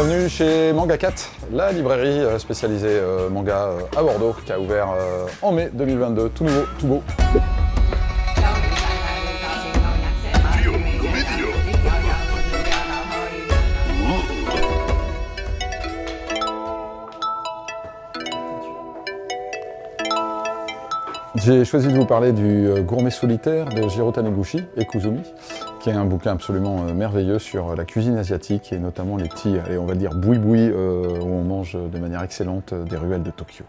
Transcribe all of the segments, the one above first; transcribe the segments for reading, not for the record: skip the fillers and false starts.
Bienvenue chez Manga 4, la librairie spécialisée manga à Bordeaux, qui a ouvert en mai 2022, tout nouveau, tout beau. J'ai choisi de vous parler du Gourmet solitaire de Jiro Taniguchi et Kuzumi, qui est un bouquin absolument merveilleux sur la cuisine asiatique et notamment les petits, on va dire boui-boui, où on mange de manière excellente des ruelles de Tokyo.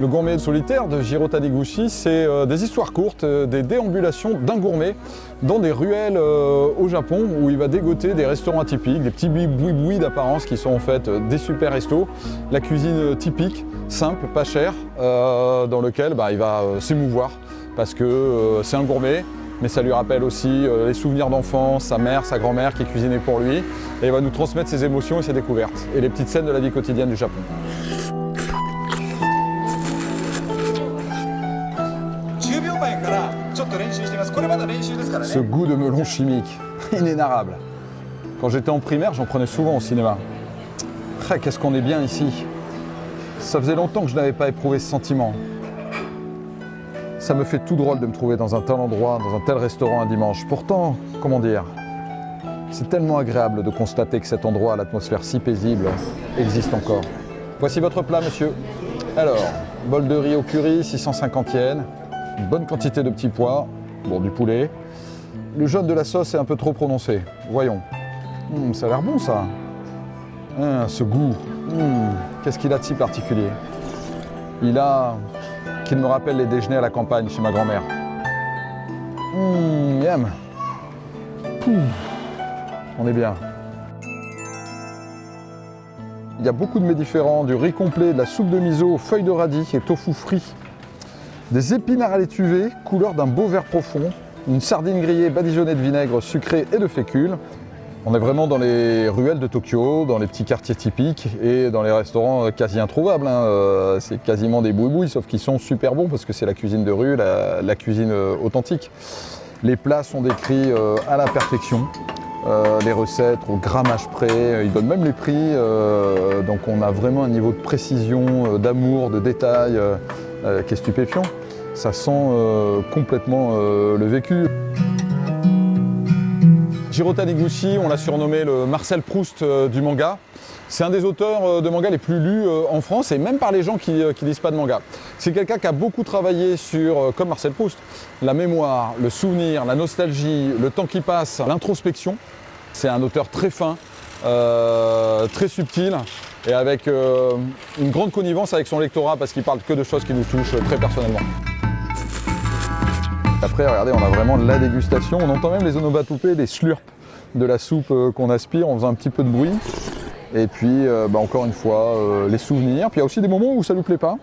Le Gourmet solitaire de Jiro Taniguchi, c'est des histoires courtes, des déambulations d'un gourmet dans des ruelles au Japon où il va dégoter des restaurants atypiques, des petits boui-boui d'apparence qui sont en fait des super restos, la cuisine typique, simple, pas chère, dans lequel il va s'émouvoir parce que c'est un gourmet, mais ça lui rappelle aussi les souvenirs d'enfance, sa mère, sa grand-mère qui cuisinaient pour lui, et il va nous transmettre ses émotions et ses découvertes, et les petites scènes de la vie quotidienne du Japon. Ce goût de melon chimique, inénarrable. Quand j'étais en primaire, j'en prenais souvent au cinéma. Qu'est-ce qu'on est bien ici. Ça faisait longtemps que je n'avais pas éprouvé ce sentiment. Ça me fait tout drôle de me trouver dans un tel endroit, dans un tel restaurant un dimanche. Pourtant, comment dire, c'est tellement agréable de constater que cet endroit à l'atmosphère si paisible existe encore. Voici votre plat, monsieur. Alors, bol de riz au curry, 650 yens. Une bonne quantité de petits pois, bon, du poulet. Le jaune de la sauce est un peu trop prononcé. Voyons. Ça a l'air bon, ça. Ce goût. Qu'est-ce qu'il a de si particulier? Il a... qu'il me rappelle les déjeuners à la campagne chez ma grand-mère. Miam. On est bien. Il y a beaucoup de mets différents, du riz complet, de la soupe de miso, feuilles de radis et tofu frit. Des épinards à l'étuvée, couleur d'un beau vert profond, une sardine grillée badigeonnée de vinaigre sucré et de fécule. On est vraiment dans les ruelles de Tokyo, dans les petits quartiers typiques et dans les restaurants quasi introuvables. C'est quasiment des boui-boui, sauf qu'ils sont super bons parce que c'est la cuisine de rue, la cuisine authentique. Les plats sont décrits à la perfection, les recettes au grammage près, ils donnent même les prix, donc on a vraiment un niveau de précision, d'amour, de détail qui est stupéfiant. Ça sent complètement le vécu. Jiro Taniguchi, on l'a surnommé le Marcel Proust du manga. C'est un des auteurs de manga les plus lus en France et même par les gens qui lisent pas de manga. C'est quelqu'un qui a beaucoup travaillé sur, comme Marcel Proust, la mémoire, le souvenir, la nostalgie, le temps qui passe, l'introspection. C'est un auteur très fin, très subtil et avec une grande connivence avec son lectorat parce qu'il parle que de choses qui nous touchent très personnellement. Après, regardez, on a vraiment la dégustation. On entend même les onomatopées, les slurps de la soupe qu'on aspire en faisant un petit peu de bruit. Et puis, encore une fois, les souvenirs. Puis il y a aussi des moments où ça ne nous plaît pas.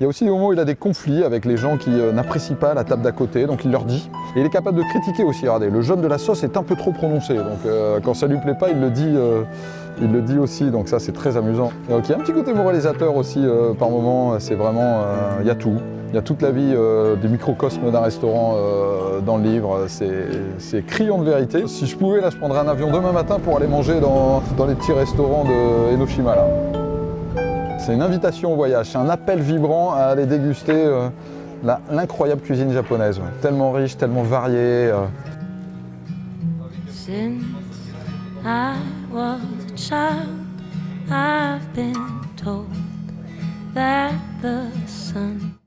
Il y a aussi des moments où il a des conflits avec les gens qui n'apprécient pas la table d'à côté, donc il leur dit. Et il est capable de critiquer aussi, regardez, le jaune de la sauce est un peu trop prononcé, donc quand ça ne lui plaît pas, il le dit aussi, donc ça c'est très amusant. Donc il y a un petit côté moralisateur aussi par moment, c'est vraiment, il y a tout. Il y a toute la vie du microcosme d'un restaurant dans le livre, c'est criant de vérité. Si je pouvais, là, je prendrais un avion demain matin pour aller manger dans les petits restaurants de Enoshima, là. C'est une invitation au voyage, c'est un appel vibrant à aller déguster l'incroyable cuisine japonaise. Tellement riche, tellement variée. Since I was a child, I've been told that the sun